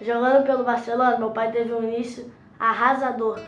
Jogando pelo Barcelona, meu pai teve um início arrasador.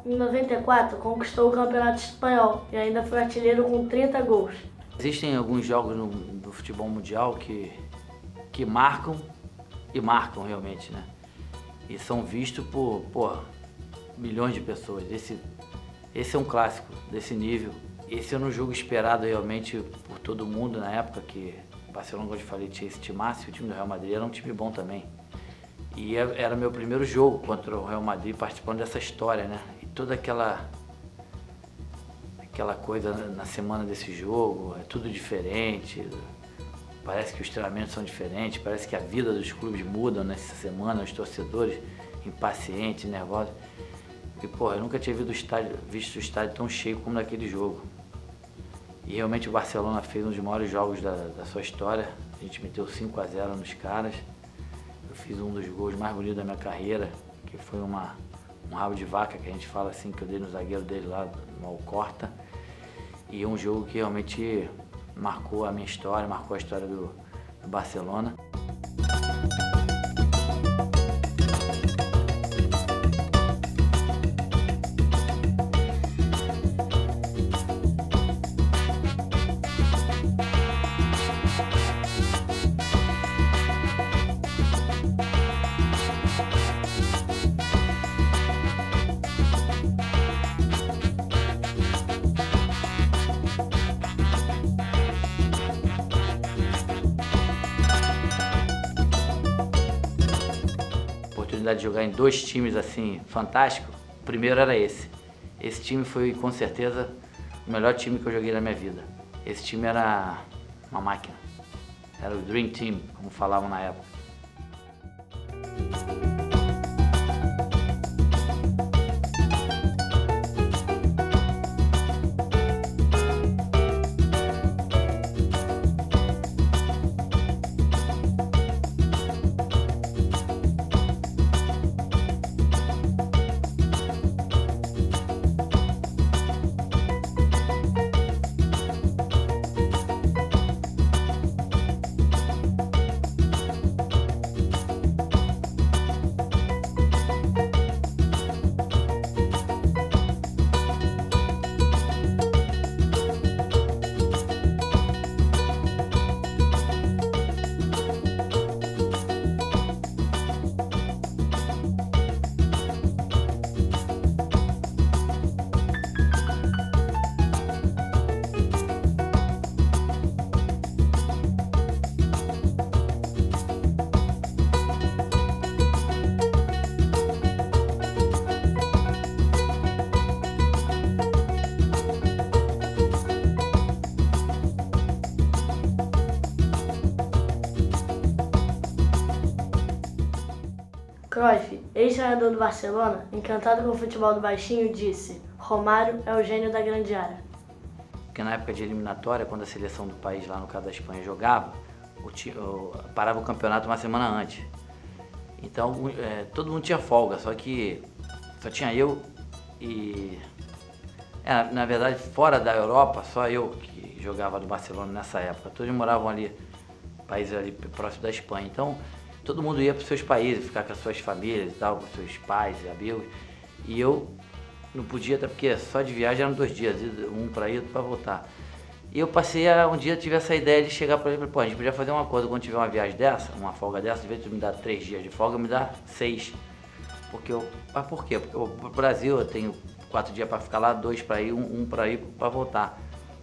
Em 94, conquistou o Campeonato Espanhol e ainda foi artilheiro com 30 gols. Existem alguns jogos do futebol mundial que marcam, e marcam realmente, né? E são vistos por milhões de pessoas. Esse é um clássico desse nível. Esse era um jogo esperado realmente por todo mundo na época, que o Barcelona, como eu te falei, tinha esse timaço, e o time do Real Madrid era um time bom também. E era meu primeiro jogo contra o Real Madrid, participando dessa história, né? E toda aquela coisa na semana desse jogo, é tudo diferente, parece que os treinamentos são diferentes, parece que a vida dos clubes muda nessa semana, os torcedores impacientes, nervosos. E, porra, eu nunca tinha visto o estádio tão cheio como naquele jogo. E realmente o Barcelona fez um dos maiores jogos da sua história. A gente meteu 5-0 nos caras. Eu fiz um dos gols mais bonitos da minha carreira, que foi um rabo de vaca, que a gente fala assim, que eu dei no zagueiro dele lá, no Alcorta. E é um jogo que realmente marcou a minha história, marcou a história do Barcelona. De jogar em dois times assim fantásticos, o primeiro era esse. Esse time foi com certeza o melhor time que eu joguei na minha vida. Esse time era uma máquina, era o Dream Team, como falavam na época. Cruyff, ex-treinador do Barcelona, encantado com o futebol do baixinho, disse: Romário é o gênio da grande área. Porque na época de eliminatória, quando a seleção do país, lá no caso da Espanha, jogava, parava o campeonato uma semana antes. Então todo mundo tinha folga, só que só tinha eu e... na verdade, fora da Europa, só eu que jogava no Barcelona nessa época. Todos moravam ali, países ali próximo da Espanha. Então todo mundo ia para os seus países, ficar com as suas famílias e tal, com os seus pais e amigos. E eu não podia, até porque só de viagem eram 2 dias, um para ir e outro para voltar. E eu passei um dia, tive essa ideia de chegar para ele e falar: pô, a gente podia fazer uma coisa, quando tiver uma viagem dessa, uma folga dessa, de vez de me dar 3 dias de folga, me dá 6. Mas por quê? Porque o Brasil eu tenho 4 dias para ficar lá, 2 para ir, um para ir para voltar.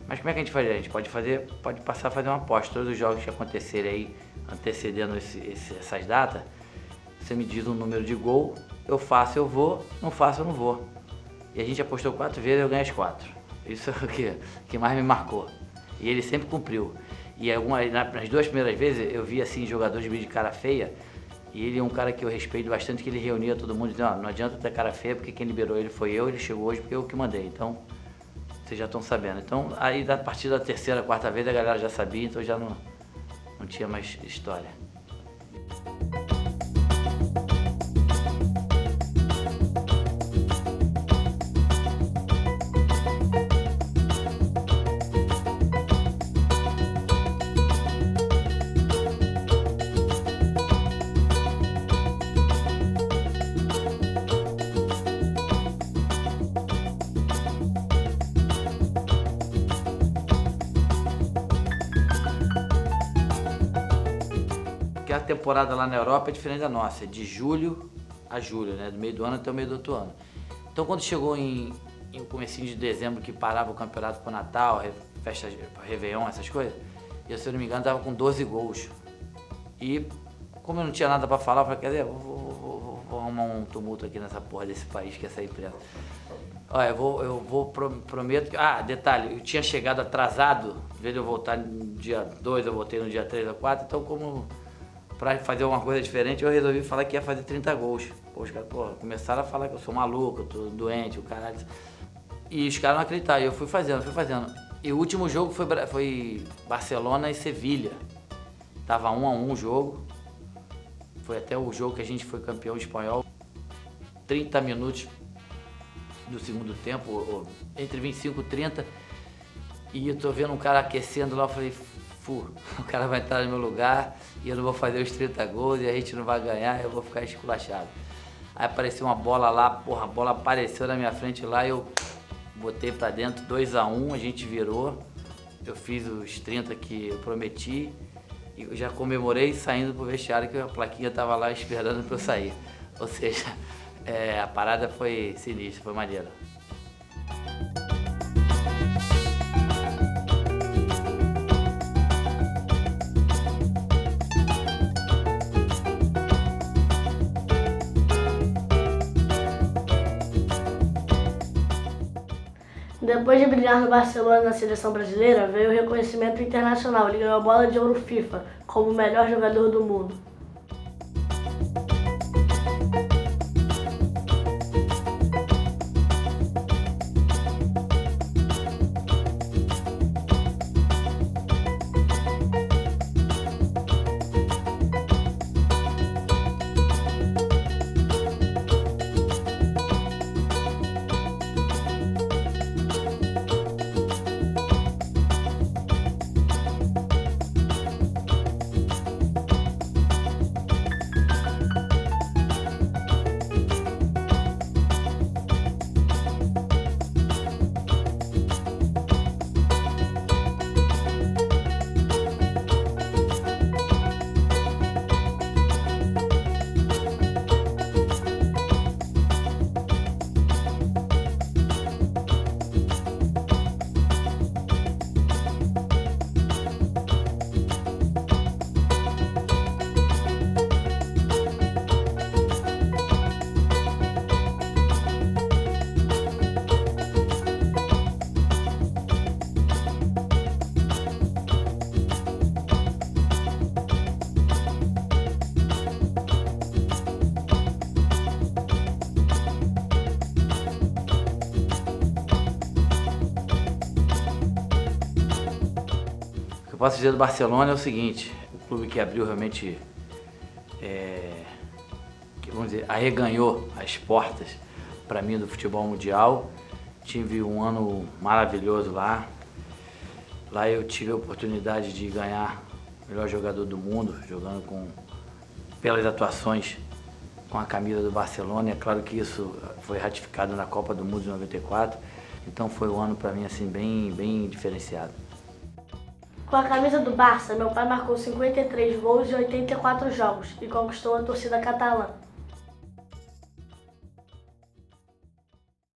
Mas como é que a gente faria? A gente pode passar a fazer uma aposta. Todos os jogos que acontecerem aí, antecedendo essas datas, você me diz um número de gol, eu faço, eu vou, não faço, eu não vou. E a gente apostou 4 vezes e eu ganhei as 4. Isso é o que mais me marcou. E ele sempre cumpriu. E nas 2 primeiras vezes eu vi assim jogadores meio de cara feia, e ele é um cara que eu respeito bastante, que ele reunia todo mundo dizendo: não adianta ter cara feia, porque quem liberou ele foi eu, ele chegou hoje porque eu que mandei. Então, vocês já estão sabendo. Então, aí a partir da 3ª, 4ª vez a galera já sabia, então já não tinha mais história. Porque a temporada lá na Europa é diferente da nossa, é de julho a julho, né? Do meio do ano até o meio do outro ano. Então quando chegou em comecinho de dezembro, que parava o campeonato pro Natal, festa, Réveillon, essas coisas, eu, se eu não me engano, tava com 12 gols. E como eu não tinha nada pra falar, eu falei, quer dizer, vou arrumar um tumulto aqui nessa porra desse país que é essa empresa. Olha, prometo que... Ah, detalhe, eu tinha chegado atrasado, em vez de eu voltar no dia 2, eu voltei no dia 3 ou 4, então como pra fazer uma coisa diferente, eu resolvi falar que ia fazer 30 gols. Pô, os caras, começaram a falar que eu sou maluco, eu tô doente, o caralho. E os caras não acreditaram, e eu fui fazendo. E o último jogo foi Barcelona e Sevilha. Tava 1-1 o jogo. Foi até o jogo que a gente foi campeão espanhol. 30 minutos do segundo tempo, entre 25 e 30. E eu tô vendo um cara aquecendo lá, eu falei, o cara vai entrar no meu lugar e eu não vou fazer os 30 gols e a gente não vai ganhar, eu vou ficar esculachado. Aí apareceu uma bola lá, porra, a bola apareceu na minha frente lá, eu botei pra dentro, 2-1, a gente virou. Eu fiz os 30 que eu prometi e eu já comemorei saindo pro vestiário, que a plaquinha tava lá esperando pra eu sair. Ou seja, a parada foi sinistra, foi maneira. Depois de brilhar no Barcelona e na seleção brasileira, veio o reconhecimento internacional. Ele ganhou a bola de ouro FIFA como o melhor jogador do mundo. O que eu posso dizer do Barcelona é o seguinte, o clube que abriu realmente, que vamos dizer, arreganhou as portas para mim do futebol mundial. Tive um ano maravilhoso lá. Lá eu tive a oportunidade de ganhar o melhor jogador do mundo, jogando pelas atuações com a camisa do Barcelona. É claro que isso foi ratificado na Copa do Mundo de 94. Então foi um ano para mim assim bem diferenciado. Com a camisa do Barça, meu pai marcou 53 gols em 84 jogos e conquistou a torcida catalã.